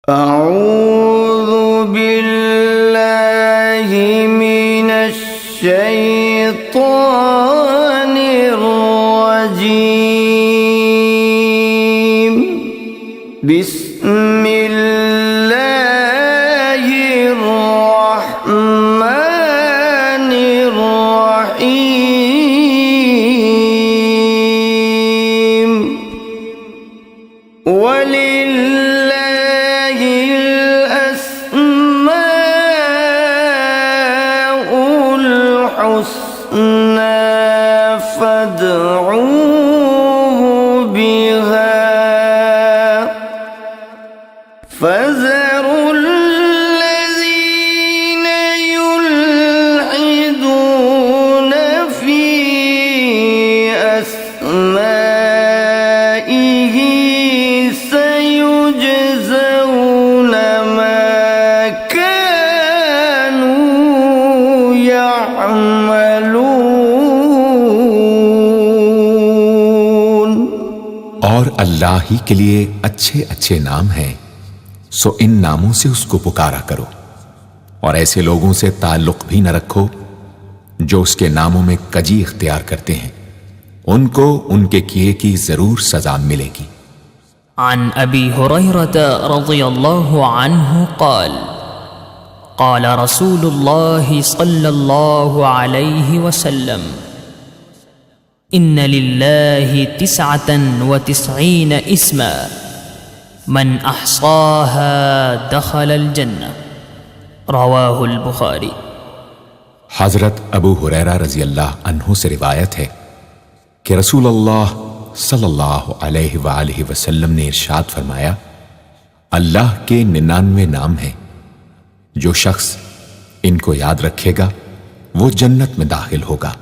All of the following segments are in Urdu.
اعوذ باللہ من الشیطان الرجیم بسم اللہ الرحمن الرحیم وَلِلَّهِ الْأَسْمَاءُ الْحُسْنَى فَادْعُوهُ بِهَا فَذَرُوا الَّذِينَ يُلْحِدُونَ فِي أَسْمَائِهِ سيجزون ما كانوا يعملون۔ اور اللہ ہی کے لیے اچھے اچھے نام ہیں، سو ان ناموں سے اس کو پکارا کرو، اور ایسے لوگوں سے تعلق بھی نہ رکھو جو اس کے ناموں میں کجی اختیار کرتے ہیں، ان کو ان کے کیے کی ضرور سزا ملے گی۔ عن ابی ہریرہ رضی اللہ عنہ قال قال رسول اللہ صلی اللہ علیہ وسلم ان للہ 99 اسما من احصاها دخل الجنہ، رواہ البخاری۔ حضرت ابو ہریرہ رضی اللہ عنہ سے روایت ہے کہ رسول اللہ صلی اللہ علیہ وآلہ وسلم نے ارشاد فرمایا، اللہ کے 99 نام ہیں، جو شخص ان کو یاد رکھے گا وہ جنت میں داخل ہوگا۔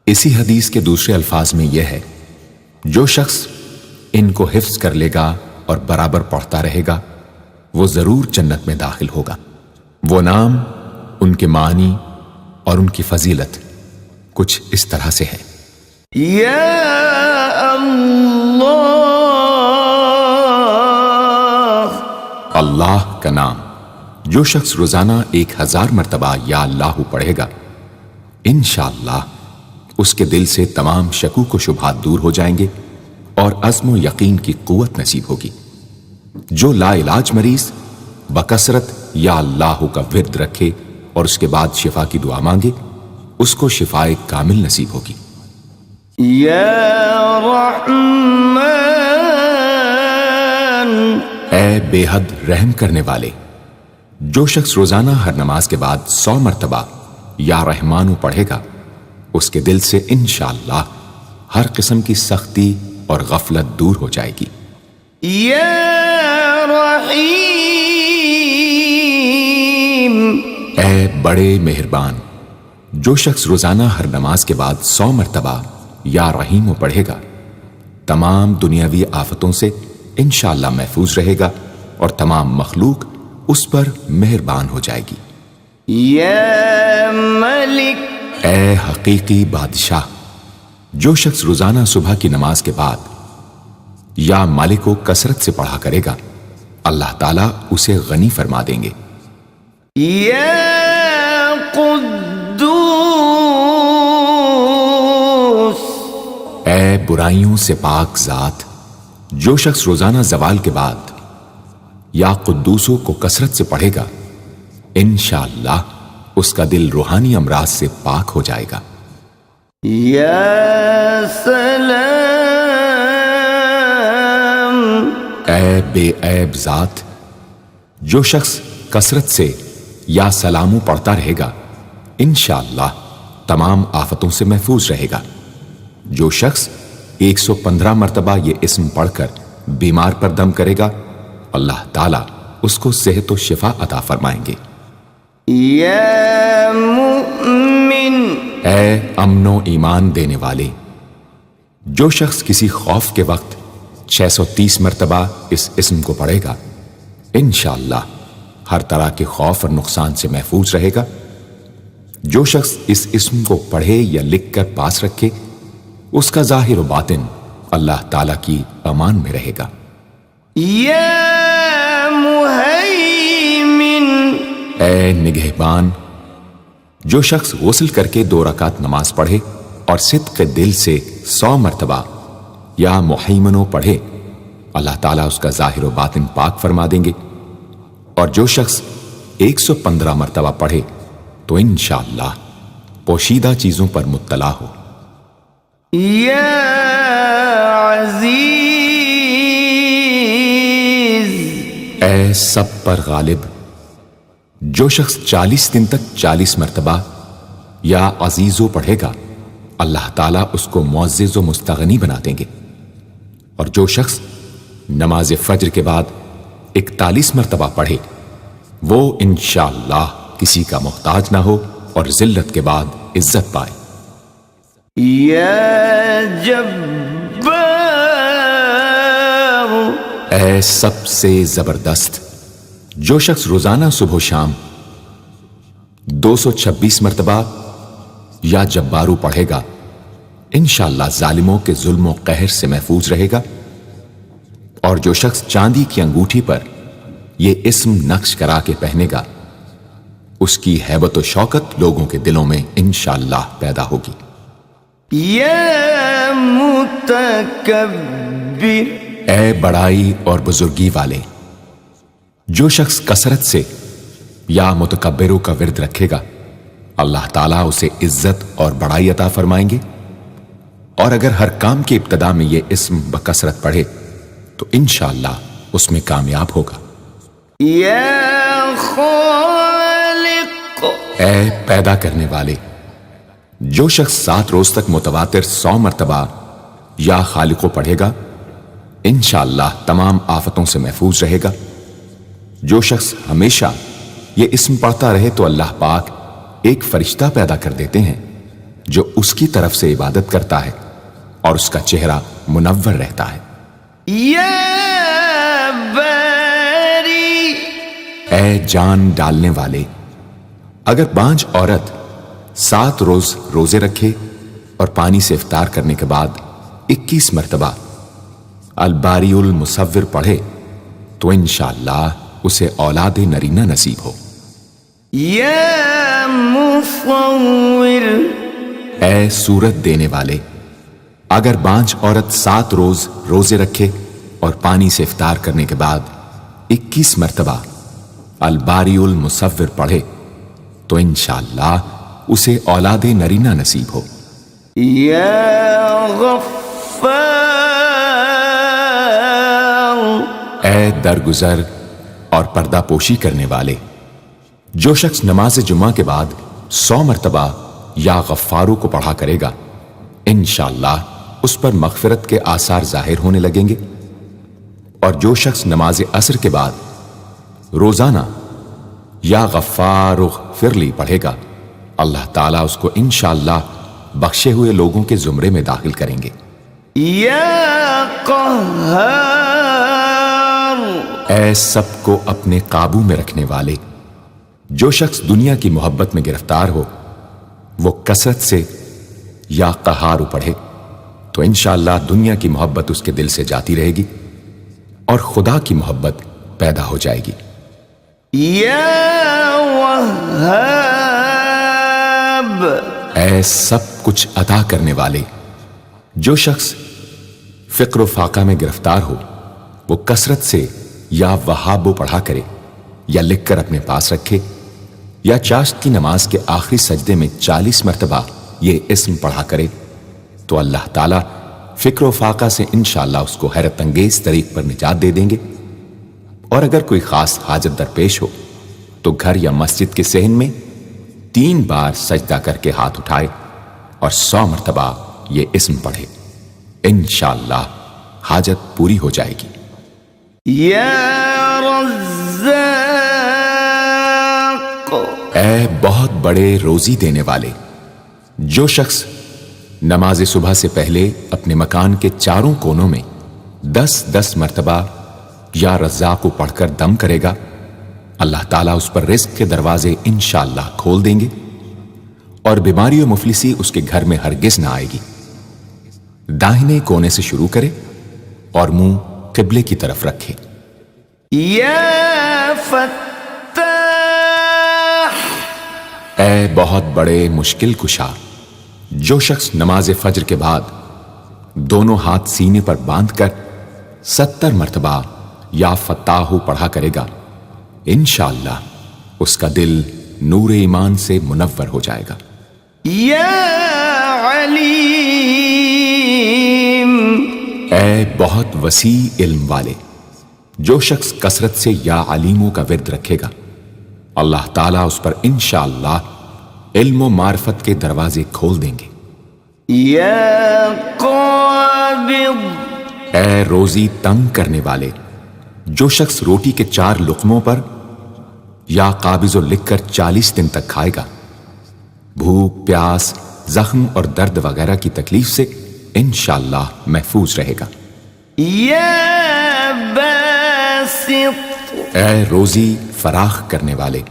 اسی حدیث کے دوسرے الفاظ میں یہ ہے، جو شخص ان کو حفظ کر لے گا اور برابر پڑھتا رہے گا وہ ضرور جنت میں داخل ہوگا۔ وہ نام، ان کے معنی اور ان کی فضیلت کچھ اس طرح سے ہے۔ یا اللہ کا نام جو شخص روزانہ 1000 مرتبہ یا اللہ پڑھے گا، انشاءاللہ اس کے دل سے تمام شکوک و شبہات دور ہو جائیں گے اور عزم و یقین کی قوت نصیب ہوگی۔ جو لا علاج مریض بکثرت یا اللہ کا ورد رکھے اور اس کے بعد شفا کی دعا مانگے، اس کو شفائے کامل نصیب ہوگی۔ یا رحمان، اے بے حد رحم کرنے والے، جو شخص روزانہ ہر نماز کے بعد 100 مرتبہ یا رحمانو پڑھے گا، اس کے دل سے انشاءاللہ ہر قسم کی سختی اور غفلت دور ہو جائے گی۔ یا رحیم، اے بڑے مہربان، جو شخص روزانہ ہر نماز کے بعد 100 مرتبہ یا رحیم پڑھے گا، تمام دنیاوی آفتوں سے انشاءاللہ محفوظ رہے گا اور تمام مخلوق اس پر مہربان ہو جائے گی۔ یا ملک، اے حقیقی بادشاہ، جو شخص روزانہ صبح کی نماز کے بعد یا مالک کو کثرت سے پڑھا کرے گا، اللہ تعالیٰ اسے غنی فرما دیں گے۔ یا قدوس، اے برائیوں سے پاک ذات، جو شخص روزانہ زوال کے بعد یا قدوسوں کو کثرت سے پڑھے گا، انشاءاللہ اس کا دل روحانی امراض سے پاک ہو جائے گا۔ یا سلام، اے بے عیب ذات، جو شخص کثرت سے یا سلامو پڑھتا رہے گا، انشاءاللہ تمام آفتوں سے محفوظ رہے گا۔ جو شخص 115 مرتبہ یہ اسم پڑھ کر بیمار پر دم کرے گا، اللہ تعالیٰ اس کو صحت و شفا عطا فرمائیں گے۔ یا مؤمن، اے امن و ایمان دینے والے، جو شخص کسی خوف کے وقت 630 مرتبہ اس اسم کو پڑھے گا، انشاءاللہ ہر طرح کے خوف اور نقصان سے محفوظ رہے گا۔ جو شخص اس اسم کو پڑھے یا لکھ کر پاس رکھے، اس کا ظاہر و باطن اللہ تعالیٰ کی امان میں رہے گا۔ یا مهيمن اے نگہبان، جو شخص غسل کر کے 2 رکعت نماز پڑھے اور صدق دل سے 100 مرتبہ یا محیمنو پڑھے، اللہ تعالیٰ اس کا ظاہر و باطن پاک فرما دیں گے۔ اور جو شخص 115 مرتبہ پڑھے تو انشاءاللہ پوشیدہ چیزوں پر مطلع ہو۔ يا عزيز اے سب پر غالب، جو شخص 40 دن تک 40 مرتبہ یا عزیزو پڑھے گا، اللہ تعالیٰ اس کو معزز و مستغنی بنا دیں گے۔ اور جو شخص نماز فجر کے بعد 41 مرتبہ پڑھے، وہ انشاءاللہ کسی کا محتاج نہ ہو اور ذلت کے بعد عزت پائے۔ يا جبار اے سب سے زبردست، جو شخص روزانہ صبح و شام 226 مرتبہ یا جبارو پڑھے گا، انشاءاللہ ظالموں کے ظلم و قہر سے محفوظ رہے گا۔ اور جو شخص چاندی کی انگوٹھی پر یہ اسم نقش کرا کے پہنے گا، اس کی ہیبت و شوکت لوگوں کے دلوں میں انشاءاللہ پیدا ہوگی۔ يا متكبر اے بڑائی اور بزرگی والے، جو شخص کثرت سے یا متکبروں کا ورد رکھے گا، اللہ تعالیٰ اسے عزت اور بڑائی عطا فرمائیں گے۔ اور اگر ہر کام کی ابتدا میں یہ اسم بکثرت پڑھے تو انشاءاللہ اس میں کامیاب ہوگا۔ يا خالق اے پیدا کرنے والے، جو شخص 7 روز تک متواتر 100 مرتبہ یا خالقو پڑھے گا، انشاءاللہ تمام آفتوں سے محفوظ رہے گا۔ جو شخص ہمیشہ یہ اسم پڑھتا رہے تو اللہ پاک ایک فرشتہ پیدا کر دیتے ہیں جو اس کی طرف سے عبادت کرتا ہے اور اس کا چہرہ منور رہتا ہے۔ يا باري اے جان ڈالنے والے، اگر بانجھ عورت 7 روز روزے رکھے اور پانی سے افطار کرنے کے بعد 21 مرتبہ الباری المصور پڑھے تو انشاءاللہ اسے اولاد نرینہ نصیب ہو۔ يا مصور اے صورت دینے والے، اگر بانجھ عورت 7 روز روزے رکھے اور پانی سے افطار کرنے کے بعد 21 مرتبہ الباری المصور پڑھے تو انشاءاللہ اسے اولاد نرینہ نصیب ہو۔ يا غفار اے درگزر اور پردہ پوشی کرنے والے، جو شخص نماز جمعہ کے بعد 100 مرتبہ یا غفارو کو پڑھا کرے گا، انشاءاللہ اس پر مغفرت کے آثار ظاہر ہونے لگیں گے۔ اور جو شخص نماز عصر کے بعد روزانہ یا غفار اغفر لی پڑھے گا، اللہ تعالیٰ اس کو انشاءاللہ بخشے ہوئے لوگوں کے زمرے میں داخل کریں گے۔ يا قهار اے سب کو اپنے قابو میں رکھنے والے، جو شخص دنیا کی محبت میں گرفتار ہو وہ کثرت سے یا قہارو پڑھے تو انشاءاللہ دنیا کی محبت اس کے دل سے جاتی رہے گی اور خدا کی محبت پیدا ہو جائے گی۔ يا وهاب اے سب کچھ عطا کرنے والے، جو شخص فقر و فاقہ میں گرفتار ہو وہ کثرت سے یا وہابو پڑھا کرے یا لکھ کر اپنے پاس رکھے یا چاشت کی نماز کے آخری سجدے میں 40 مرتبہ یہ اسم پڑھا کرے تو اللہ تعالیٰ فکر و فاقہ سے انشاءاللہ اس کو حیرت انگیز طریق پر نجات دے دیں گے۔ اور اگر کوئی خاص حاجت درپیش ہو تو گھر یا مسجد کے صحن میں 3 بار سجدہ کر کے ہاتھ اٹھائے اور 100 مرتبہ یہ اسم پڑھے، انشاءاللہ حاجت پوری ہو جائے گی۔ يا رزاق اے بہت بڑے روزی دینے والے، جو شخص نماز صبح سے پہلے اپنے مکان کے چاروں کونوں میں 10-10 مرتبہ یا رزاق کو پڑھ کر دم کرے گا، اللہ تعالیٰ اس پر رزق کے دروازے انشاءاللہ کھول دیں گے اور بیماری و مفلسی اس کے گھر میں ہرگز نہ آئے گی۔ داہنے کونے سے شروع کرے اور منہ قبلے کی طرف رکھے۔ یا فتاح، اے بہت بڑے مشکل کشا، جو شخص نماز فجر کے بعد دونوں ہاتھ سینے پر باندھ کر 70 مرتبہ یا فتاح پڑھا کرے گا، انشاءاللہ اس کا دل نور ایمان سے منور ہو جائے گا۔ یا علیم، اے بہت وسیع علم والے، جو شخص کثرت سے یا علیموں کا ورد رکھے گا، اللہ تعالیٰ اس پر انشاءاللہ علم و معرفت کے دروازے کھول دیں گے۔ یا قابض، اے روزی تنگ کرنے والے، جو شخص روٹی کے 4 لقموں پر یا قابض و لکھ کر 40 دن تک کھائے گا، بھوک، پیاس، زخم اور درد وغیرہ کی تکلیف سے انشاءاللہ محفوظ رہے گا۔ یا باسط، اے روزی فراخ کرنے والے،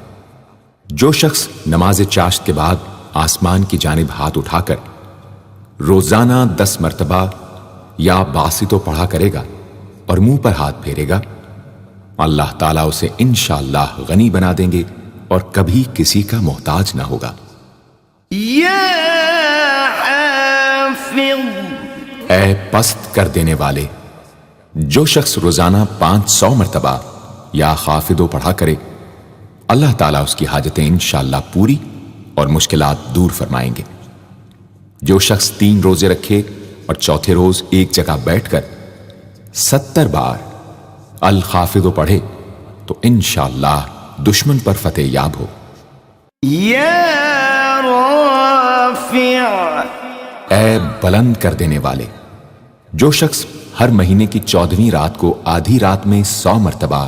جو شخص نماز چاشت کے بعد آسمان کی جانب ہاتھ اٹھا کر روزانہ 10 مرتبہ یا باسطو پڑھا کرے گا اور منہ پر ہاتھ پھیرے گا، اللہ تعالیٰ اسے انشاءاللہ غنی بنا دیں گے اور کبھی کسی کا محتاج نہ ہوگا۔ یا حافظ، اے پست کر دینے والے، جو شخص روزانہ 500 مرتبہ یا خافضو پڑھا کرے، اللہ تعالیٰ اس کی حاجتیں انشاءاللہ پوری اور مشکلات دور فرمائیں گے۔ جو شخص 3 روزے رکھے اور چوتھے روز ایک جگہ بیٹھ کر 70 بار الخافضو پڑھے تو انشاءاللہ دشمن پر فتح یاب ہو۔ یا رافع، اے بلند کر دینے والے، جو شخص ہر مہینے کی 14ویں رات کو آدھی رات میں 100 مرتبہ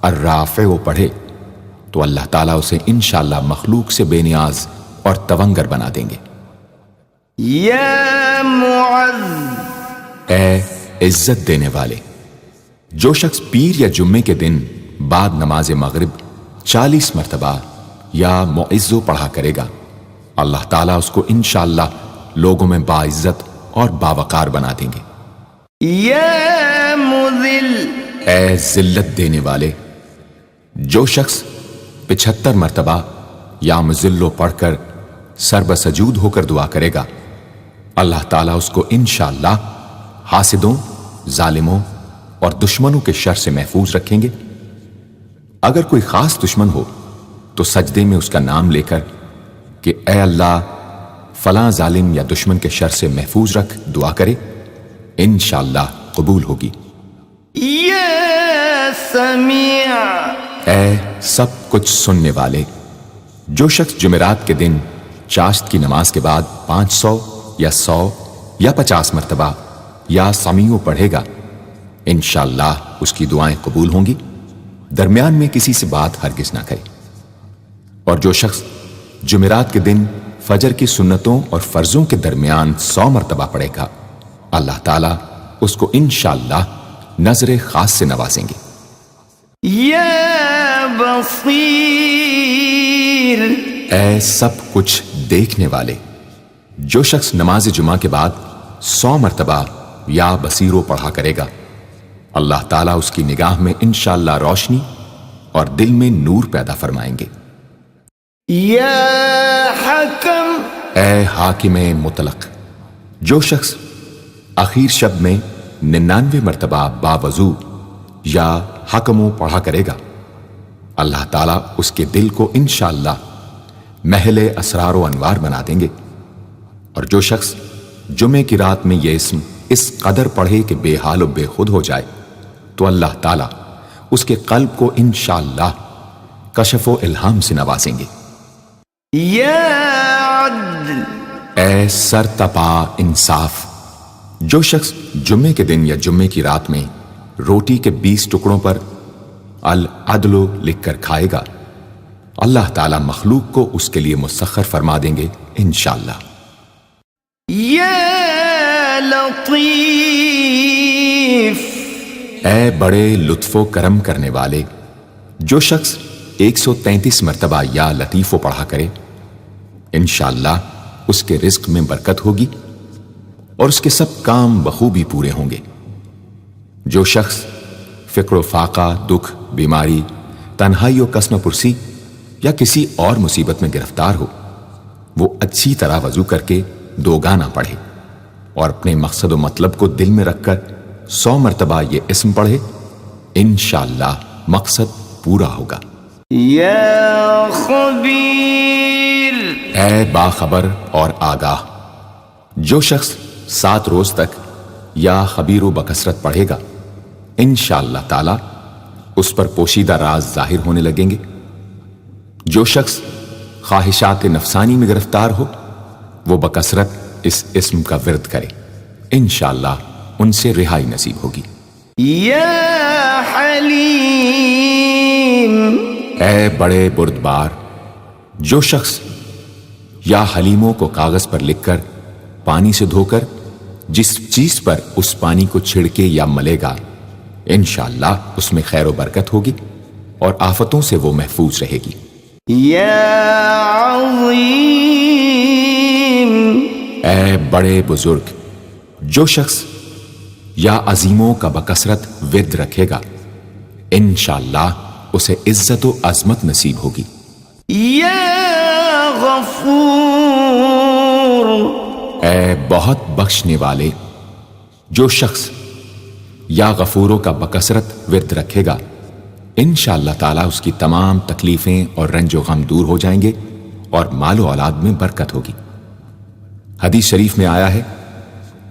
الرافع پڑھے تو اللہ تعالیٰ اسے انشاءاللہ مخلوق سے بے نیاز اور تونگر بنا دیں گے۔ یا معز، اے عزت دینے والے، جو شخص پیر یا جمعے کے دن بعد نماز مغرب 40 مرتبہ یا معزو پڑھا کرے گا، اللہ تعالیٰ اس کو انشاءاللہ لوگوں میں باعزت اور باوقار بنا دیں گے۔ یا مذل، اے ذلت دینے والے، جو شخص 75 مرتبہ یا مذلو پڑھ کر سر بسجود ہو کر دعا کرے گا، اللہ تعالیٰ اس کو انشاءاللہ حاسدوں، ظالموں اور دشمنوں کے شر سے محفوظ رکھیں گے۔ اگر کوئی خاص دشمن ہو تو سجدے میں اس کا نام لے کر کہ اے اللہ فلاں ظالم یا دشمن کے شر سے محفوظ رکھ دعا کرے، انشاءاللہ قبول ہوگی۔ یا سمیع، اے سب کچھ سننے والے، جو شخص جمعرات کے دن چاشت کی نماز کے بعد 500 یا 100 یا 50 مرتبہ یا سمیع پڑھے گا، انشاءاللہ اس کی دعائیں قبول ہوں گی، درمیان میں کسی سے بات ہرگز نہ کرے۔ اور جو شخص جمعرات کے دن فجر کی سنتوں اور فرضوں کے درمیان 100 مرتبہ پڑھے گا، اللہ تعالیٰ اس کو انشاءاللہ نظر خاص سے نوازیں گے۔ یا بصیر، اے سب کچھ دیکھنے والے، جو شخص نماز جمعہ کے بعد 100 مرتبہ یا بصیرو پڑھا کرے گا، اللہ تعالیٰ اس کی نگاہ میں انشاءاللہ روشنی اور دل میں نور پیدا فرمائیں گے۔ یا حکم، اے حاکم مطلق، جو شخص آخر شب میں 99 مرتبہ باوضو یا حکمو پڑھا کرے گا، اللہ تعالیٰ اس کے دل کو انشاءاللہ محل اسرار و انوار بنا دیں گے۔ اور جو شخص جمعے کی رات میں یہ اسم اس قدر پڑھے کہ بے حال و بے خود ہو جائے تو اللہ تعالیٰ اس کے قلب کو انشاءاللہ کشف و الہام سے نوازیں گے۔ یا عدل، اے سر تپا انصاف، جو شخص جمعے کے دن یا جمعے کی رات میں روٹی کے 20 ٹکڑوں پر العدل لکھ کر کھائے گا، اللہ تعالیٰ مخلوق کو اس کے لیے مسخر فرما دیں گے انشاءاللہ۔ یا لطیف، اے بڑے لطف و کرم کرنے والے، جو شخص 133 مرتبہ یا لطیفو پڑھا کرے، انشاءاللہ اس کے رزق میں برکت ہوگی اور اس کے سب کام بخوبی پورے ہوں گے۔ جو شخص فقر و فاقہ، دکھ بیماری، تنہائی و کسم پرسی یا کسی اور مصیبت میں گرفتار ہو، وہ اچھی طرح وضو کر کے 2 گانا پڑھے اور اپنے مقصد و مطلب کو دل میں رکھ کر 100 مرتبہ یہ اسم پڑھے، انشاءاللہ مقصد پورا ہوگا۔ یا خبیر، اے باخبر اور آگاہ، جو شخص 7 روز تک یا خبیر و بکثرت پڑھے گا، انشاءاللہ تعالی اس پر پوشیدہ راز ظاہر ہونے لگیں گے۔ جو شخص خواہشات نفسانی میں گرفتار ہو، وہ بکثرت اس اسم کا ورد کرے، انشاءاللہ ان سے رہائی نصیب ہوگی۔ یا حلیم، اے بڑے بردبار، جو شخص یا حلیموں کو کاغذ پر لکھ کر پانی سے دھو کر جس چیز پر اس پانی کو چھڑکے یا ملے گا، انشاءاللہ اس میں خیر و برکت ہوگی اور آفتوں سے وہ محفوظ رہے گی۔ یا عظیم، اے بڑے بزرگ، جو شخص یا عظیموں کا بکثرت ورد رکھے گا، انشاءاللہ اسے عزت و عظمت نصیب ہوگی۔ یا غفور، اے بہت بخشنے والے، جو شخص یا غفوروں کا بکثرت ورد رکھے گا، انشاءاللہ تعالی اس کی تمام تکلیفیں اور رنج و غم دور ہو جائیں گے اور مال و اولاد میں برکت ہوگی۔ حدیث شریف میں آیا ہے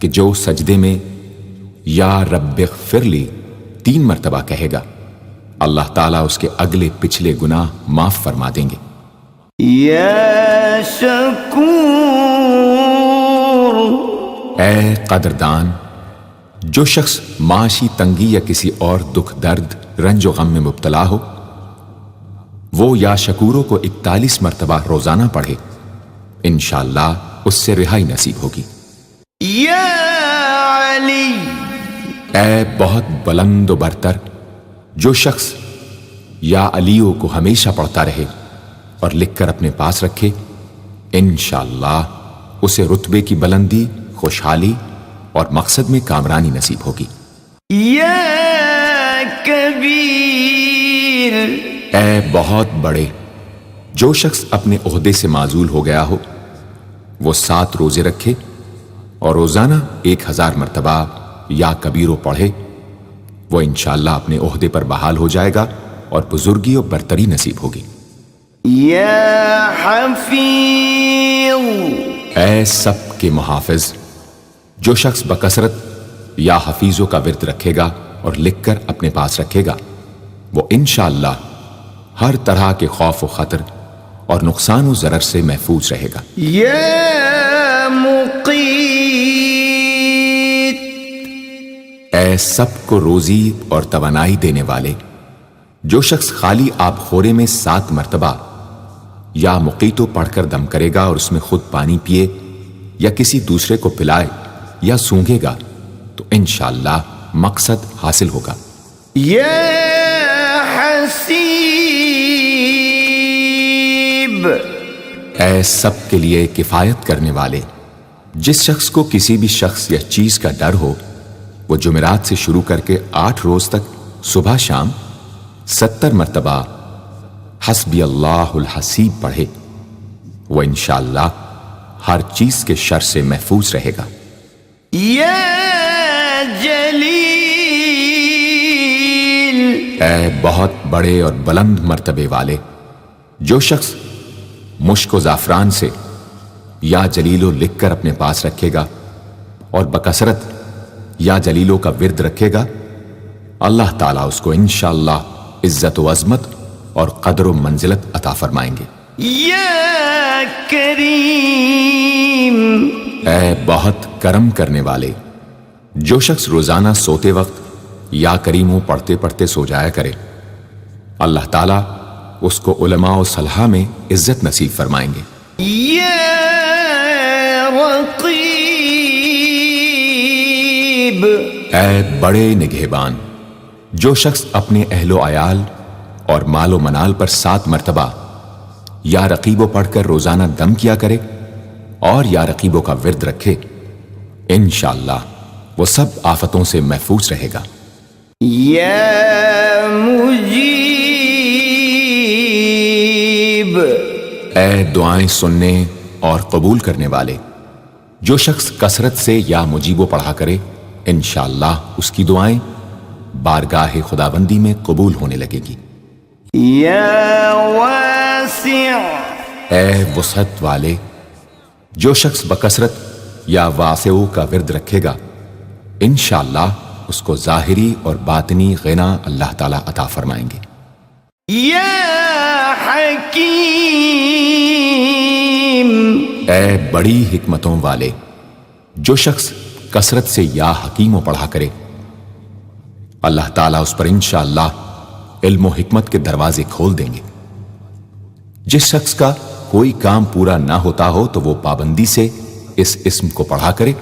کہ جو سجدے میں یا رب اغفر لی 3 مرتبہ کہے گا، اللہ تعالیٰ اس کے اگلے پچھلے گناہ معاف فرما دیں گے۔ یا شکور، اے قدردان، جو شخص معاشی تنگی یا کسی اور دکھ درد رنج و غم میں مبتلا ہو، وہ یا شکوروں کو 41 مرتبہ روزانہ پڑھے، انشاءاللہ اس سے رہائی نصیب ہوگی۔ یا علی، اے بہت بلند و برتر، جو شخص یا علیوں کو ہمیشہ پڑھتا رہے اور لکھ کر اپنے پاس رکھے، انشاءاللہ اسے رتبے کی بلندی، خوشحالی اور مقصد میں کامرانی نصیب ہوگی۔ یا کبیر، اے بہت بڑے، جو شخص اپنے عہدے سے معزول ہو گیا ہو، وہ 7 روزے رکھے اور روزانہ 1000 مرتبہ یا کبیرو پڑھے، وہ انشاءاللہ اپنے عہدے پر بحال ہو جائے گا اور بزرگی و برتری نصیب ہوگی۔ یا حفیظ، اے سب کے محافظ، جو شخص بکثرت یا حفیظوں کا ورد رکھے گا اور لکھ کر اپنے پاس رکھے گا، وہ انشاءاللہ ہر طرح کے خوف و خطر اور نقصان و ضرر سے محفوظ رہے گا۔ یا مقیت، اے سب کو روزی اور توانائی دینے والے، جو شخص خالی آب خورے میں 7 مرتبہ یا مقیتو پڑھ کر دم کرے گا اور اس میں خود پانی پیے یا کسی دوسرے کو پلائے یا سونگے گا، تو انشاءاللہ مقصد حاصل ہوگا۔ یا حسیب، اے سب کے لیے کفایت کرنے والے، جس شخص کو کسی بھی شخص یا چیز کا ڈر ہو، وہ جمعرات سے شروع کر کے 8 روز تک صبح شام 70 مرتبہ حسبی اللہ الحسیب پڑھے، وہ انشاءاللہ ہر چیز کے شر سے محفوظ رہے گا۔ یا جلیل، اے بہت بڑے اور بلند مرتبے والے، جو شخص مشک و زعفران سے یا جلیلو لکھ کر اپنے پاس رکھے گا اور بکثرت یا جلیلوں کا ورد رکھے گا، اللہ تعالیٰ اس کو انشاءاللہ عزت و عظمت اور قدر و منزلت عطا فرمائیں گے۔ یا کریم، اے بہت کرم کرنے والے، جو شخص روزانہ سوتے وقت یا کریموں پڑھتے پڑھتے سو جایا کرے، اللہ تعالیٰ اس کو علماء و صلحاء میں عزت نصیب فرمائیں گے۔ یا رقیب، اے بڑے نگہبان، جو شخص اپنے اہل و عیال اور مال و منال پر 7 مرتبہ یا رقیبو پڑھ کر روزانہ دم کیا کرے اور یا رقیبوں کا ورد رکھے، انشاءاللہ وہ سب آفتوں سے محفوظ رہے گا۔ یا مجیب، اے دعائیں سننے اور قبول کرنے والے، جو شخص کثرت سے یا مجیب و پڑھا کرے انشاءاللہ اس کی دعائیں بارگاہ خداوندی میں قبول ہونے لگے گی۔ یا واسع، اے وسعت والے، جو شخص بکثرت یا واسعو کا ورد رکھے گا انشاءاللہ اس کو ظاہری اور باطنی غنا اللہ تعالیٰ عطا فرمائیں گے۔ یا حکیم، اے بڑی حکمتوں والے، جو شخص کثرت سے یا حکیم و پڑھا کرے اللہ تعالیٰ اس پر انشاءاللہ علم و حکمت کے دروازے کھول دیں گے۔ جس شخص کا کوئی کام پورا نہ ہوتا ہو تو وہ پابندی سے اس اسم کو پڑھا کرے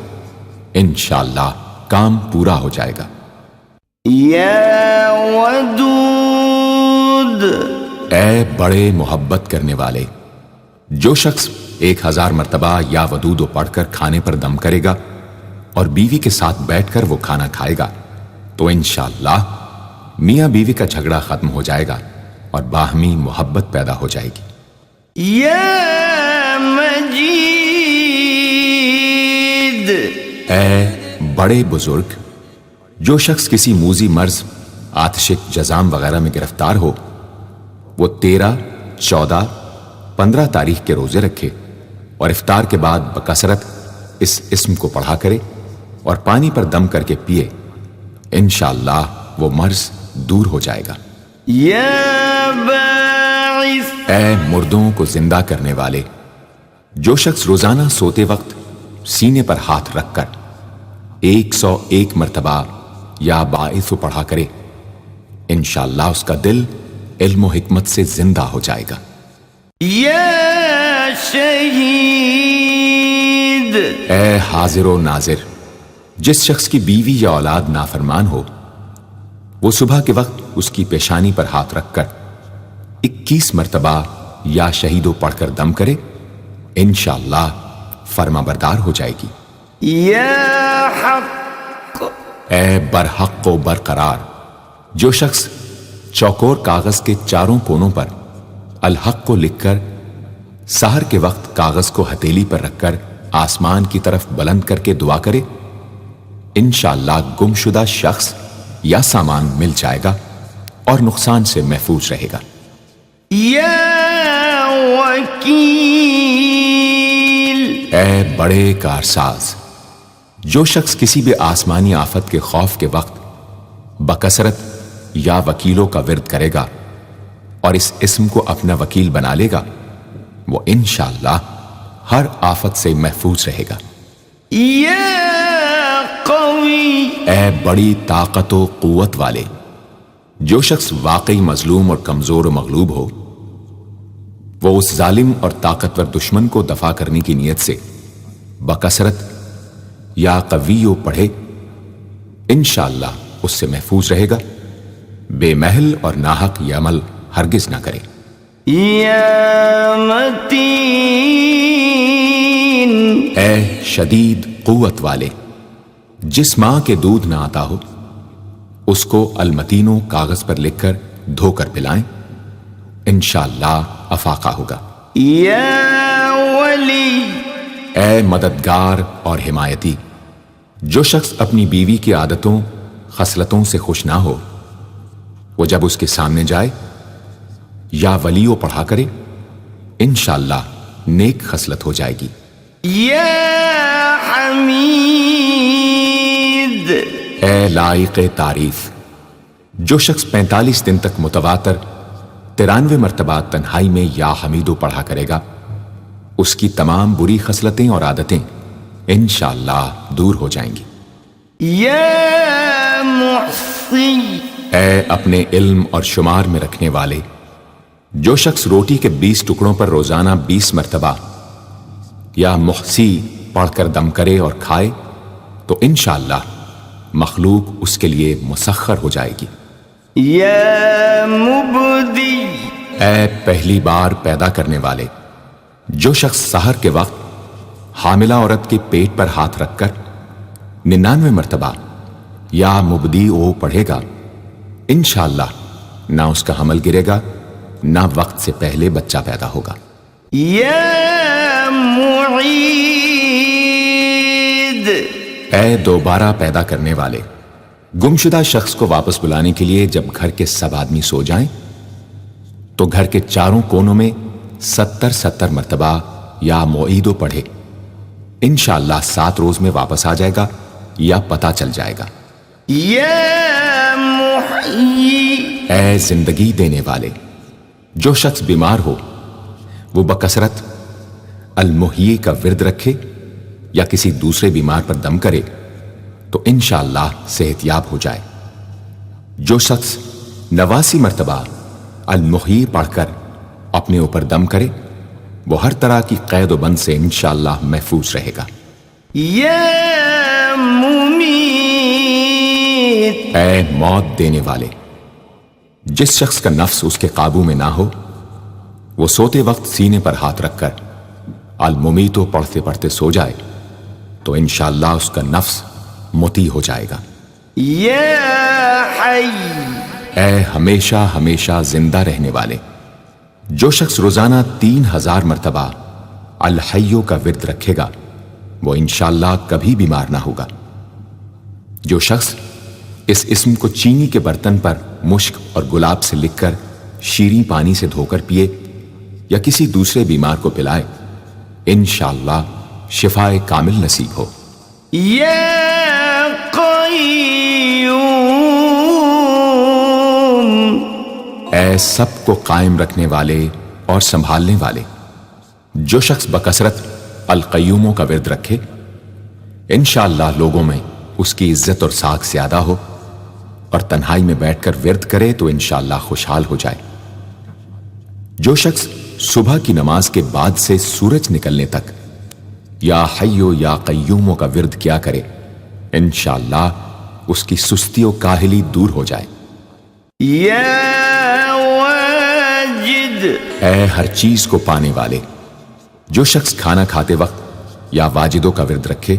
انشاءاللہ کام پورا ہو جائے گا۔ یا ودود، اے بڑے محبت کرنے والے، جو شخص 1000 مرتبہ یا ودود پڑھ کر کھانے پر دم کرے گا اور بیوی کے ساتھ بیٹھ کر وہ کھانا کھائے گا تو انشاءاللہ میاں بیوی کا جھگڑا ختم ہو جائے گا اور باہمی محبت پیدا ہو جائے گی۔ یا مجید، اے بڑے بزرگ، جو شخص کسی موذی مرض، آتشک، جزام وغیرہ میں گرفتار ہو وہ 13، 14، 15 تاریخ کے روزے رکھے اور افطار کے بعد بکثرت اس اسم کو پڑھا کرے اور پانی پر دم کر کے پیے انشاءاللہ وہ مرض دور ہو جائے گا۔ یا باعث، اے مردوں کو زندہ کرنے والے، جو شخص روزانہ سوتے وقت سینے پر ہاتھ رکھ کر 101 مرتبہ یا باعث پڑھا کرے انشاءاللہ اس کا دل علم و حکمت سے زندہ ہو جائے گا۔ یا شہید، اے حاضر و ناظر، جس شخص کی بیوی یا اولاد نافرمان ہو وہ صبح کے وقت اس کی پیشانی پر ہاتھ رکھ کر 21 مرتبہ یا شہیدو پڑھ کر دم کرے انشاءاللہ فرما بردار ہو جائے گی۔ یا حق، اے برحق و برقرار، جو شخص چوکور کاغذ کے چاروں کونوں پر الحق کو لکھ کر سحر کے وقت کاغذ کو ہتھیلی پر رکھ کر آسمان کی طرف بلند کر کے دعا کرے انشاءاللہ گم شدہ شخص یا سامان مل جائے گا اور نقصان سے محفوظ رہے گا۔ یا وکیل، اے بڑے کارساز، جو شخص کسی بھی آسمانی آفت کے خوف کے وقت بکثرت یا وکیلوں کا ورد کرے گا اور اس اسم کو اپنا وکیل بنا لے گا وہ انشاءاللہ ہر آفت سے محفوظ رہے گا۔ یا قوی، اے بڑی طاقت و قوت والے، جو شخص واقعی مظلوم اور کمزور و مغلوب ہو وہ اس ظالم اور طاقتور دشمن کو دفاع کرنے کی نیت سے بکثرت یا قویو پڑھے انشاءاللہ اس سے محفوظ رہے گا، بے محل اور ناحق یہ عمل ہرگز نہ کرے۔ یا متین، اے شدید قوت والے، جس ماں کے دودھ نہ آتا ہو اس کو المتینوں کاغذ پر لکھ کر دھو کر پلائیں انشاءاللہ افاقہ ہوگا۔ یا ولی، اے مددگار اور حمایتی، جو شخص اپنی بیوی کی عادتوں خصلتوں سے خوش نہ ہو وہ جب اس کے سامنے جائے یا ولیو پڑھا کرے انشاءاللہ نیک خصلت ہو جائے گی۔ یا حمید، اے لائق تعریف، جو شخص 45 دن تک متواتر 93 مرتبہ تنہائی میں یا حمیدو پڑھا کرے گا اس کی تمام بری خصلتیں اور عادتیں انشاءاللہ دور ہو جائیں گی۔ یا محصی، اے اپنے علم اور شمار میں رکھنے والے، جو شخص روٹی کے 20 ٹکڑوں پر روزانہ 20 مرتبہ یا محصی پڑھ کر دم کرے اور کھائے تو انشاءاللہ مخلوق اس کے لیے مسخر ہو جائے گی۔ یا مبدی، اے پہلی بار پیدا کرنے والے، جو شخص سحر کے وقت حاملہ عورت کے پیٹ پر ہاتھ رکھ کر 99 مرتبہ یا مبدی او پڑھے گا انشاءاللہ نہ اس کا حمل گرے گا نہ وقت سے پہلے بچہ پیدا ہوگا۔ یا معید، اے دوبارہ پیدا کرنے والے، گمشدہ شخص کو واپس بلانے کے لیے جب گھر کے سب آدمی سو جائیں تو گھر کے چاروں کونوں میں 70 مرتبہ یا معیدو پڑھے، انشاءاللہ 7 روز میں واپس آ جائے گا یا پتہ چل جائے گا۔ یا محیی، اے زندگی دینے والے، جو شخص بیمار ہو وہ بکثرت المحیی کا ورد رکھے یا کسی دوسرے بیمار پر دم کرے تو انشاءاللہ صحت یاب ہو جائے۔ جو شخص 89 مرتبہ المحیی پڑھ کر اپنے اوپر دم کرے وہ ہر طرح کی قید و بند سے انشاءاللہ محفوظ رہے گا۔ یا ممیت، اے موت دینے والے، جس شخص کا نفس اس کے قابو میں نہ ہو وہ سوتے وقت سینے پر ہاتھ رکھ کر الممیتو پڑھتے پڑھتے سو جائے تو انشاءاللہ اس کا نفس مطیع ہو جائے گا۔ یا حی، اے ہمیشہ ہمیشہ زندہ رہنے والے، جو شخص روزانہ 3000 مرتبہ الحیو کا ورد رکھے گا وہ انشاءاللہ کبھی بیمار نہ ہوگا۔ جو شخص اس اسم کو چینی کے برتن پر مشک اور گلاب سے لکھ کر شیریں پانی سے دھو کر پیے یا کسی دوسرے بیمار کو پلائے انشاءاللہ شفائے کامل نصیب ہو۔ یا قیوم، اے سب کو قائم رکھنے والے اور سنبھالنے والے، جو شخص بکثرت القیوموں کا ورد رکھے انشاءاللہ لوگوں میں اس کی عزت اور ساکھ زیادہ ہو، اور تنہائی میں بیٹھ کر ورد کرے تو انشاءاللہ خوشحال ہو جائے۔ جو شخص صبح کی نماز کے بعد سے سورج نکلنے تک یا حیو یا قیوموں کا ورد کیا کرے انشاءاللہ اس کی سستی و کاہلی دور ہو جائے۔ یا واجد، اے ہر چیز کو پانے والے، جو شخص کھانا کھاتے وقت یا واجدوں کا ورد رکھے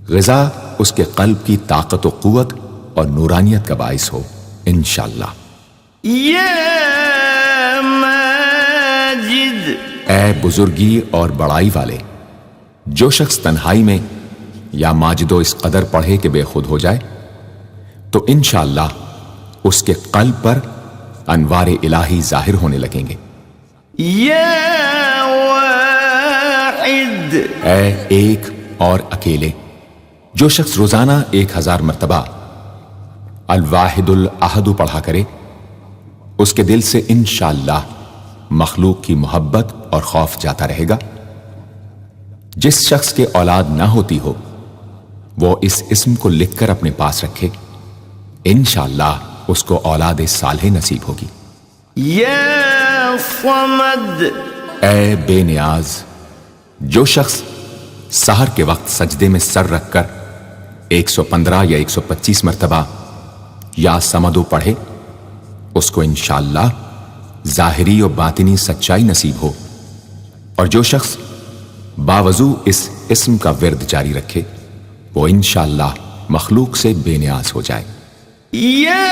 غذا اس کے قلب کی طاقت و قوت اور نورانیت کا باعث ہو انشاءاللہ۔ یا ماجد، اے بزرگی اور بڑائی والے، جو شخص تنہائی میں یا ماجدو اس قدر پڑھے کہ بے خود ہو جائے تو انشاءاللہ اس کے قلب پر انوار الہی ظاہر ہونے لگیں گے۔ یا واحد، اے ایک اور اکیلے، جو شخص روزانہ 1000 مرتبہ الواحد الاحد پڑھا کرے اس کے دل سے انشاءاللہ مخلوق کی محبت اور خوف جاتا رہے گا۔ جس شخص کے اولاد نہ ہوتی ہو وہ اس اسم کو لکھ کر اپنے پاس رکھے انشاءاللہ اس کو اولاد صالح نصیب ہوگی۔ یا صمد، اے بے نیاز، جو شخص سحر کے وقت سجدے میں سر رکھ کر 115 یا 125 مرتبہ یا سمدو پڑھے اس کو انشاءاللہ ظاہری و باطنی سچائی نصیب ہو، اور جو شخص باوضو اس اسم کا ورد جاری رکھے وہ انشاءاللہ مخلوق سے بے نیاز ہو جائے۔ یا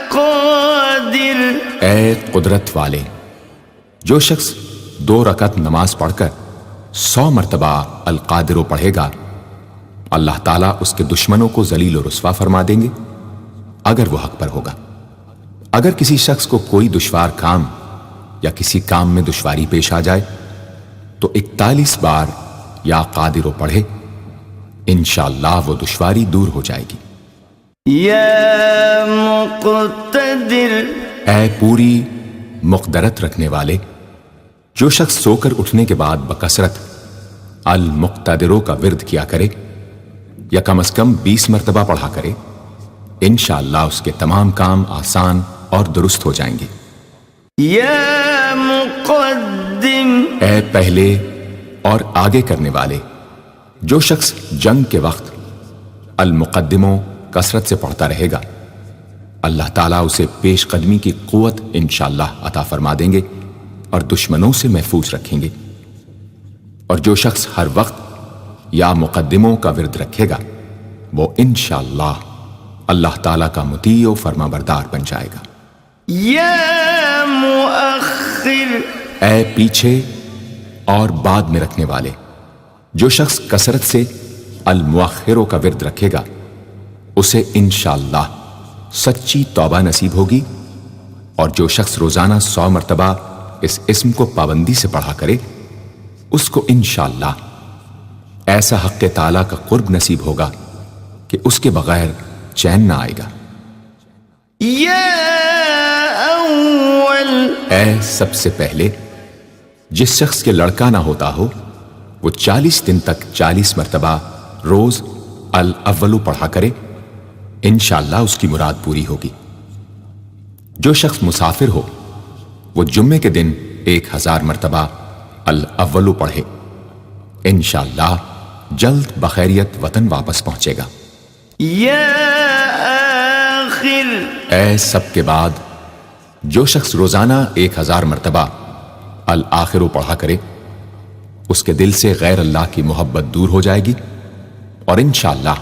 قادر، اے قدرت والے، جو شخص 2 رکعت نماز پڑھ کر 100 مرتبہ القادرو پڑھے گا اللہ تعالیٰ اس کے دشمنوں کو ذلیل و رسوا فرما دیں گے اگر وہ حق پر ہوگا۔ اگر کسی شخص کو کوئی دشوار کام یا کسی کام میں دشواری پیش آ جائے تو 41 بار یا قادرو پڑھے انشاءاللہ وہ دشواری دور ہو جائے گی۔ یا مقتدر، اے پوری مقدرت رکھنے والے، جو شخص سو کر اٹھنے کے بعد بکثرت المقتدروں کا ورد کیا کرے یا کم از کم 20 مرتبہ پڑھا کرے انشاءاللہ اس کے تمام کام آسان اور درست ہو جائیں گے۔ یا مقدم، اے پہلے اور آگے کرنے والے، جو شخص جنگ کے وقت المقدموں کثرت سے پڑھتا رہے گا اللہ تعالیٰ اسے پیش قدمی کی قوت انشاءاللہ عطا فرما دیں گے اور دشمنوں سے محفوظ رکھیں گے۔ اور جو شخص ہر وقت یا مقدموں کا ورد رکھے گا وہ انشاءاللہ اللہ تعالیٰ کا مطیع و فرما بردار بن جائے گا۔ یا مؤخر، اے پیچھے اور بعد میں رکھنے والے، جو شخص کثرت سے المؤخروں کا ورد رکھے گا اسے انشاءاللہ سچی توبہ نصیب ہوگی، اور جو شخص روزانہ 100 مرتبہ اس اسم کو پابندی سے پڑھا کرے اس کو انشاءاللہ ایسا حق تعالیٰ کا قرب نصیب ہوگا کہ اس کے بغیر چین نہ آئے گا۔ یا اول اے سب سے پہلے جس شخص کے لڑکا نہ ہوتا ہو وہ 40 دن تک 40 مرتبہ روز الاولو پڑھا کرے، انشاءاللہ اس کی مراد پوری ہوگی۔ جو شخص مسافر ہو وہ جمعے کے دن 1000 مرتبہ الاولو پڑھے، انشاءاللہ جلد بخیریت وطن واپس پہنچے گا۔ یا آخر اے سب کے بعد جو شخص روزانہ 1000 مرتبہ الآخرو پڑھا کرے اس کے دل سے غیر اللہ کی محبت دور ہو جائے گی، اور انشاءاللہ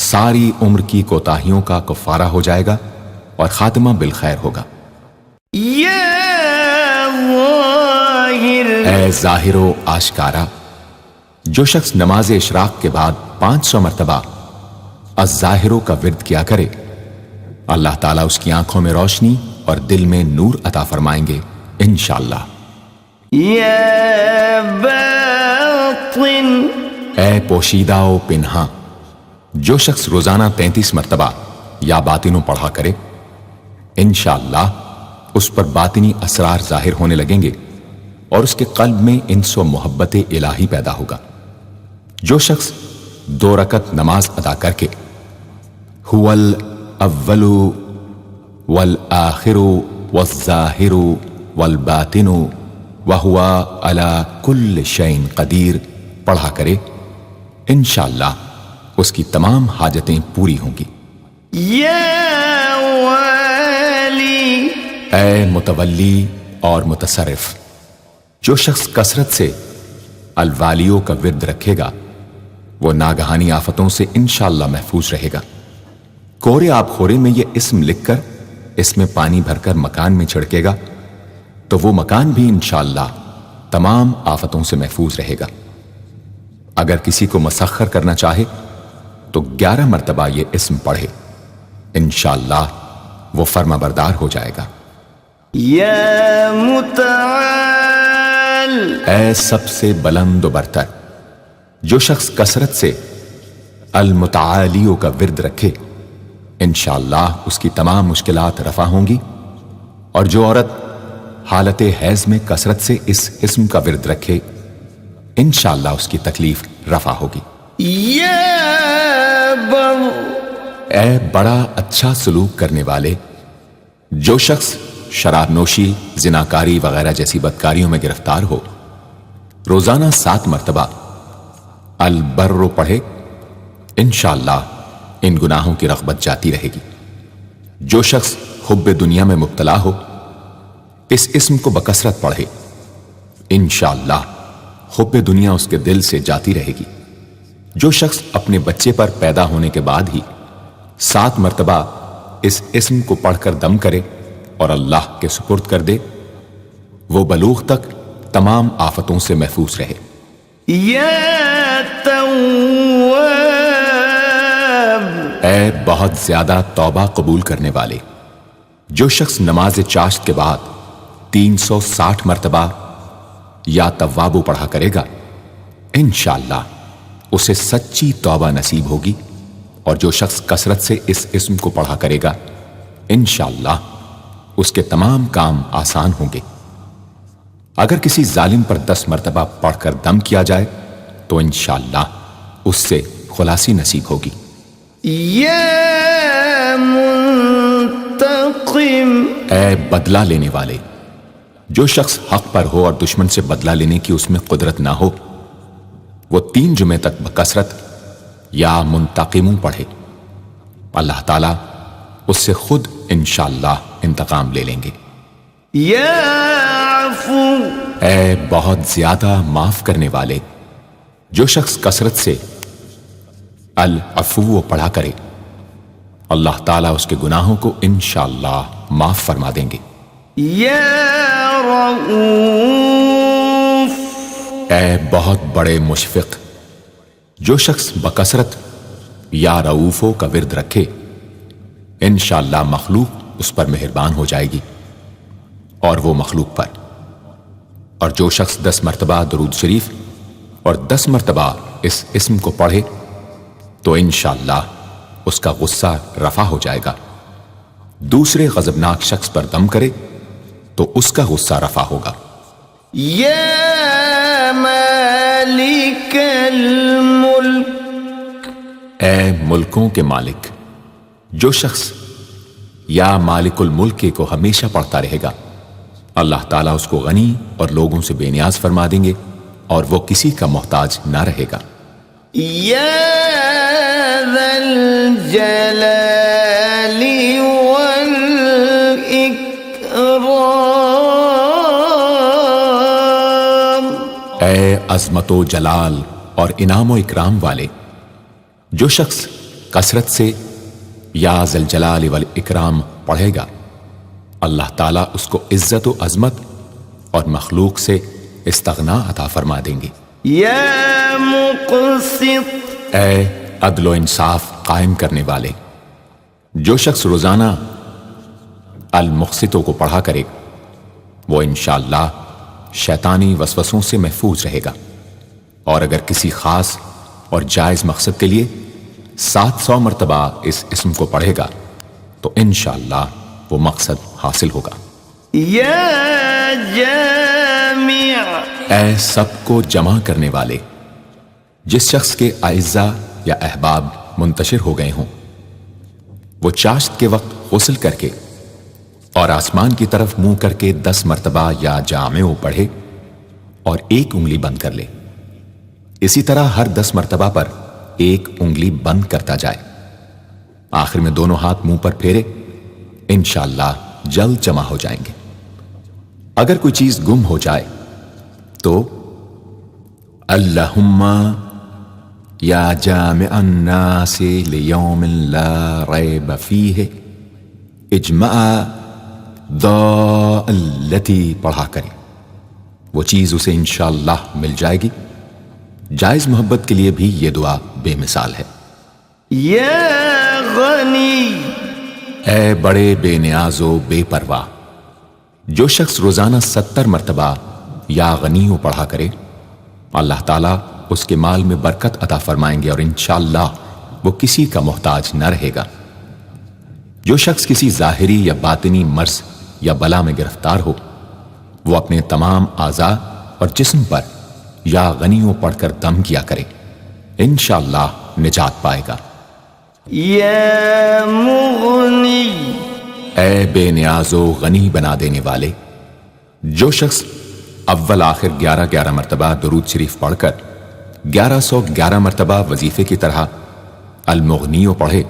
ساری عمر کی کوتاہیوں کا کفارہ ہو جائے گا اور خاتمہ بالخیر ہوگا۔ یا ظاہر اے ظاہر و آشکارا جو شخص نماز اشراق کے بعد 500 مرتبہ الظاہرو کا ورد کیا کرے اللہ تعالیٰ اس کی آنکھوں میں روشنی اور دل میں نور عطا فرمائیں گے انشاءاللہ۔ یا باطن اے پوشیدہ و پنہاں جو شخص روزانہ 33 مرتبہ یا باطنوں پڑھا کرے انشاءاللہ اس پر باطنی اسرار ظاہر ہونے لگیں گے اور اس کے قلب میں انس و محبت الہی پیدا ہوگا۔ جو شخص 2 رکعت نماز ادا کر کے هو الاول والآخر والظاہر والباطن وهو على كل شيء قدیر پڑھا کرے انشاءاللہ اس کی تمام حاجتیں پوری ہوں گی۔ یا والی اے متولی اور متصرف جو شخص کثرت سے الوالیوں کا ورد رکھے گا وہ ناگہانی آفتوں سے انشاءاللہ محفوظ رہے گا۔ کورے آب خورے میں یہ اسم لکھ کر اس میں پانی بھر کر مکان میں چھڑکے گا تو وہ مکان بھی انشاءاللہ تمام آفتوں سے محفوظ رہے گا۔ اگر کسی کو مسخر کرنا چاہے تو 11 مرتبہ یہ اسم پڑھے انشاءاللہ وہ فرما بردار ہو جائے گا۔ یا متعال اے سب سے بلند و برتر جو شخص کثرت سے المتعالیوں کا ورد رکھے انشاءاللہ اس کی تمام مشکلات رفع ہوں گی، اور جو عورت حالت حیض میں کثرت سے اس اسم کا ورد رکھے انشاءاللہ اس کی تکلیف رفع ہوگی۔ یا بر اے بڑا اچھا سلوک کرنے والے جو شخص شراب نوشی، زناکاری وغیرہ جیسی بدکاریوں میں گرفتار ہو روزانہ 7 مرتبہ البر پڑھے انشاءاللہ ان گناہوں کی رغبت جاتی رہے گی۔ جو شخص حب دنیا میں مبتلا ہو اس اسم کو بکثرت پڑھے انشاءاللہ حب دنیا اس کے دل سے جاتی رہے گی۔ جو شخص اپنے بچے پر پیدا ہونے کے بعد ہی 7 مرتبہ اس اسم کو پڑھ کر دم کرے اور اللہ کے سپرد کر دے وہ بلوغ تک تمام آفتوں سے محفوظ رہے۔ یا تواب اے بہت زیادہ توبہ قبول کرنے والے جو شخص نماز چاشت کے بعد 360 مرتبہ یا توابو پڑھا کرے گا انشاءاللہ اسے سچی توبہ نصیب ہوگی، اور جو شخص کثرت سے اس اسم کو پڑھا کرے گا انشاءاللہ اس کے تمام کام آسان ہوں گے۔ اگر کسی ظالم پر 10 مرتبہ پڑھ کر دم کیا جائے تو انشاءاللہ اس سے خلاصی نصیب ہوگی۔ یا منتقم اے بدلہ لینے والے جو شخص حق پر ہو اور دشمن سے بدلہ لینے کی اس میں قدرت نہ ہو وہ 3 جمعے تک بکثرت یا منتقموں پڑھے، اللہ تعالیٰ اس سے خود انشاءاللہ انتقام لے لیں گے۔ یا عفو اے بہت زیادہ معاف کرنے والے جو شخص کثرت سے العفو پڑھا کرے اللہ تعالیٰ اس کے گناہوں کو انشاءاللہ معاف فرما دیں گے۔ یا رؤوف اے بہت بڑے مشفق، جو شخص بکثرت یا رؤوفوں کا ورد رکھے انشاءاللہ مخلوق اس پر مہربان ہو جائے گی اور وہ مخلوق پر، اور جو شخص 10 مرتبہ درود شریف اور 10 مرتبہ اس اسم کو پڑھے تو انشاءاللہ اس کا غصہ رفع ہو جائے گا، دوسرے غضبناک شخص پر دم کرے تو اس کا غصہ رفع ہوگا۔ یا مالک الملک اے ملکوں کے مالک، جو شخص یا مالک الملک کو ہمیشہ پڑھتا رہے گا اللہ تعالیٰ اس کو غنی اور لوگوں سے بے نیاز فرما دیں گے اور وہ کسی کا محتاج نہ رہے گا۔ یا ذا الجلال والاکرام اے عظمت و جلال اور انعام و اکرام والے، جو شخص کثرت سے یا ذا الجلال والاکرام پڑھے گا اللہ تعالیٰ اس کو عزت و عظمت اور مخلوق سے استغنا عطا فرما دیں گے۔ یا مقسط اے عدل و انصاف قائم کرنے والے، جو شخص روزانہ المقسطوں کو پڑھا کرے وہ انشاءاللہ شیطانی وسوسوں سے محفوظ رہے گا، اور اگر کسی خاص اور جائز مقصد کے لیے 700 مرتبہ اس اسم کو پڑھے گا تو انشاءاللہ وہ مقصد حاصل ہوگا۔ یا جامع اے سب کو جمع کرنے والے، جس شخص کے اعزاء یا احباب منتشر ہو گئے ہوں وہ چاشت کے وقت غسل کر کے اور آسمان کی طرف منہ کر کے 10 مرتبہ یا جامع پڑھے اور 1 انگلی بند کر لے، اسی طرح ہر 10 مرتبہ پر 1 انگلی بند کرتا جائے، آخر میں دونوں ہاتھ منہ پر پھیرے، انشاءاللہ جلد جمع ہو جائیں گے۔ اگر کوئی چیز گم ہو جائے تو اللہم یا جامع الناس لیوم لا ریب فیہ اجمع التی پڑھا کرے، وہ چیز اسے انشاءاللہ مل جائے گی۔ جائز محبت کے لیے بھی یہ دعا بے مثال ہے۔ یا غنی اے بڑے بے نیاز و بے پرواہ، جو شخص روزانہ 70 مرتبہ یا غنیوں پڑھا کرے اللہ تعالیٰ اس کے مال میں برکت عطا فرمائیں گے اور انشاءاللہ وہ کسی کا محتاج نہ رہے گا۔ جو شخص کسی ظاہری یا باطنی مرض یا بلا میں گرفتار ہو وہ اپنے تمام اعضاء اور جسم پر یا غنیوں پڑھ کر دم کیا کرے، انشاءاللہ نجات پائے گا۔ یا مغنی اے بے نیاز و غنی بنا دینے والے، جو شخص اول آخر 11 مرتبہ درود شریف پڑھ کر 1111 مرتبہ وظیفے کی طرح المغنی پڑھے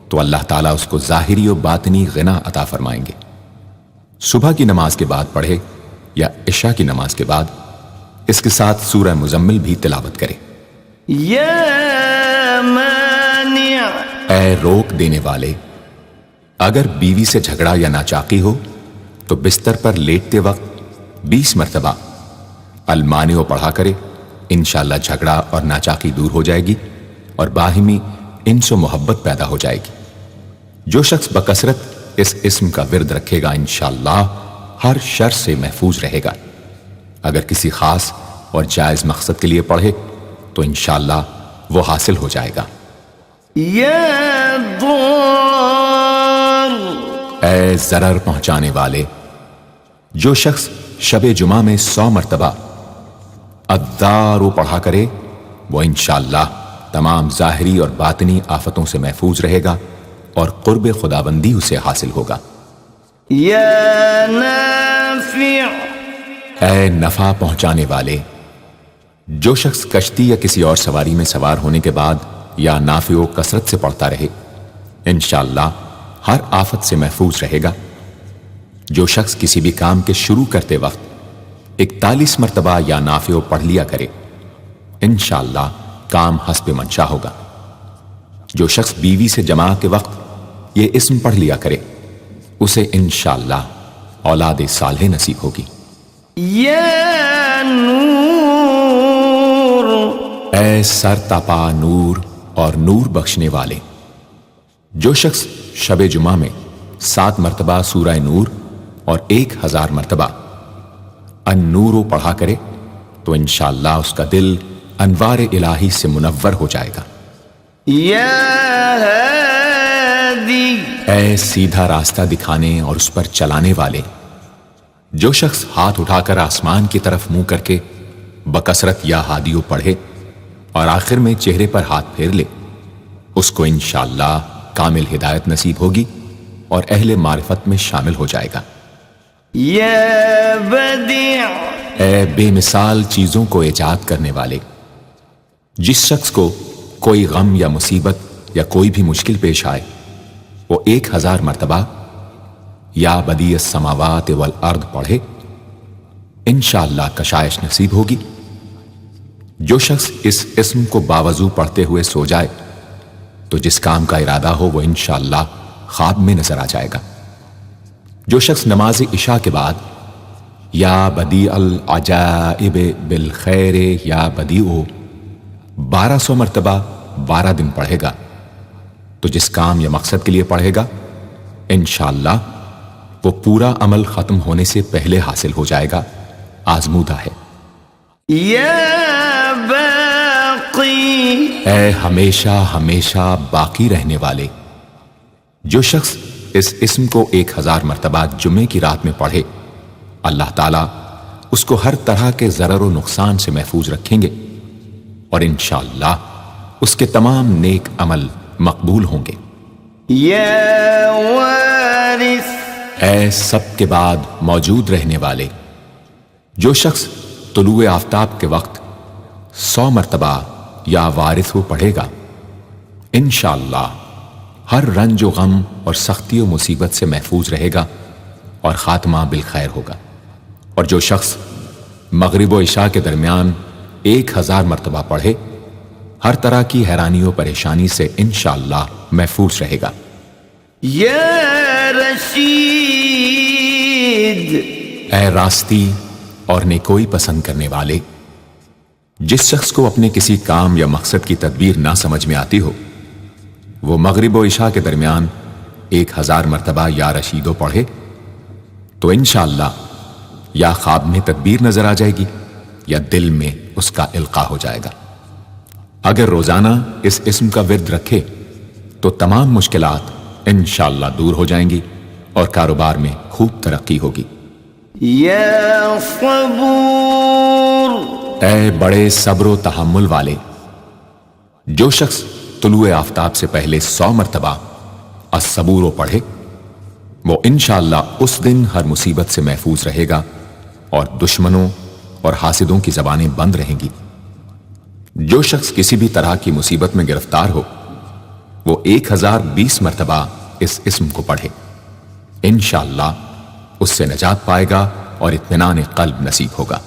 تو اللہ تعالیٰ اس کو ظاہری و باطنی غنا عطا فرمائیں گے۔ صبح کی نماز کے بعد پڑھے یا عشاء کی نماز کے بعد اس کے ساتھ سورہ مزمل بھی تلاوت کرے۔ یا مانع اے روک دینے والے، اگر بیوی سے جھگڑا یا ناچاقی ہو تو بستر پر لیٹتے وقت 20 مرتبہ المانع پڑھا کرے، انشاءاللہ جھگڑا اور ناچاقی دور ہو جائے گی اور باہمی انس و محبت پیدا ہو جائے گی۔ جو شخص بکثرت اس اسم کا ورد رکھے گا انشاءاللہ ہر شر سے محفوظ رہے گا، اگر کسی خاص اور جائز مقصد کے لیے پڑھے تو انشاءاللہ وہ حاصل ہو جائے گا۔ یا ضار اے ضرر پہنچانے والے، جو شخص شب جمعہ میں 100 مرتبہ الدار پڑھا کرے وہ انشاءاللہ تمام ظاہری اور باطنی آفتوں سے محفوظ رہے گا اور قرب خداوندی اسے حاصل ہوگا۔ یا نافع اے نفع پہنچانے والے، جو شخص کشتی یا کسی اور سواری میں سوار ہونے کے بعد یا نافع و کثرت سے پڑھتا رہے انشاءاللہ ہر آفت سے محفوظ رہے گا۔ جو شخص کسی بھی کام کے شروع کرتے وقت 41 مرتبہ یا نافع پڑھ لیا کرے انشاءاللہ کام حسب منشا ہوگا۔ جو شخص بیوی سے جماع کے وقت یہ اسم پڑھ لیا کرے اسے انشاءاللہ اولاد صالح نصیب ہوگی۔ یا نور اے سر تپا نور اور نور بخشنے والے. جو شخص شب جمعہ میں 7 مرتبہ سورہ نور اور 1000 مرتبہ النور پڑھا کرے تو انشاءاللہ اس کا دل انوار الہی سے منور ہو جائے گا. یا ہادی اے سیدھا راستہ دکھانے اور اس پر چلانے والے. جو شخص ہاتھ اٹھا کر آسمان کی طرف منہ کر کے بکثرت یا ہادیو پڑھے اور آخر میں چہرے پر ہاتھ پھیر لے، اس کو انشاءاللہ کامل ہدایت نصیب ہوگی اور اہل معرفت میں شامل ہو جائے گا. یا بدیع اے بے مثال چیزوں کو ایجاد کرنے والے. جس شخص کو کوئی غم یا مصیبت یا کوئی بھی مشکل پیش آئے وہ 1000 مرتبہ یا بدیع السماوات والارض پڑھے، انشاءاللہ کشائش نصیب ہوگی. جو شخص اس اسم کو باوضو پڑھتے ہوئے سو جائے تو جس کام کا ارادہ ہو وہ انشاءاللہ خواب میں نظر آ جائے گا. جو شخص نماز عشاء کے بعد یا بدیع العجائب بالخیر یا بدیع 1200 مرتبہ 12 دن پڑھے گا تو جس کام یا مقصد کے لیے پڑھے گا انشاءاللہ وہ پورا عمل ختم ہونے سے پہلے حاصل ہو جائے گا. آزمودہ ہے. یا باقی اے ہمیشہ ہمیشہ باقی رہنے والے. جو شخص اس اسم کو 1000 مرتبہ جمعے کی رات میں پڑھے اللہ تعالیٰ اس کو ہر طرح کے ضرر و نقصان سے محفوظ رکھیں گے اور انشاءاللہ اس کے تمام نیک عمل مقبول ہوں گے. یا وارث اے سب کے بعد موجود رہنے والے. جو شخص طلوع آفتاب کے وقت 100 مرتبہ یا وارث ہو پڑھے گا انشاءاللہ ہر رنج و غم اور سختی و مصیبت سے محفوظ رہے گا اور خاتمہ بالخیر ہوگا. اور جو شخص مغرب و عشاء کے درمیان 1000 مرتبہ پڑھے ہر طرح کی حیرانی و پریشانی سے انشاءاللہ محفوظ رہے گا. یا رشید اے راستی اور نیکوئی پسند کرنے والے. جس شخص کو اپنے کسی کام یا مقصد کی تدبیر نہ سمجھ میں آتی ہو وہ مغرب و عشاء کے درمیان 1000 مرتبہ یا رشیدو پڑھے تو انشاءاللہ یا خواب میں تدبیر نظر آ جائے گی یا دل میں اس کا القاء ہو جائے گا. اگر روزانہ اس اسم کا ورد رکھے تو تمام مشکلات انشاءاللہ دور ہو جائیں گی اور کاروبار میں خوب ترقی ہوگی. یا صبور اے بڑے صبر و تحمل والے. جو شخص طلوع آفتاب سے پہلے 100 مرتبہ الصبور پڑھے وہ انشاءاللہ اس دن ہر مصیبت سے محفوظ رہے گا اور دشمنوں اور حاسدوں کی زبانیں بند رہیں گی. جو شخص کسی بھی طرح کی مصیبت میں گرفتار ہو وہ 1020 مرتبہ اس اسم کو پڑھے انشاءاللہ اس سے نجات پائے گا اور اطمینان قلب نصیب ہوگا.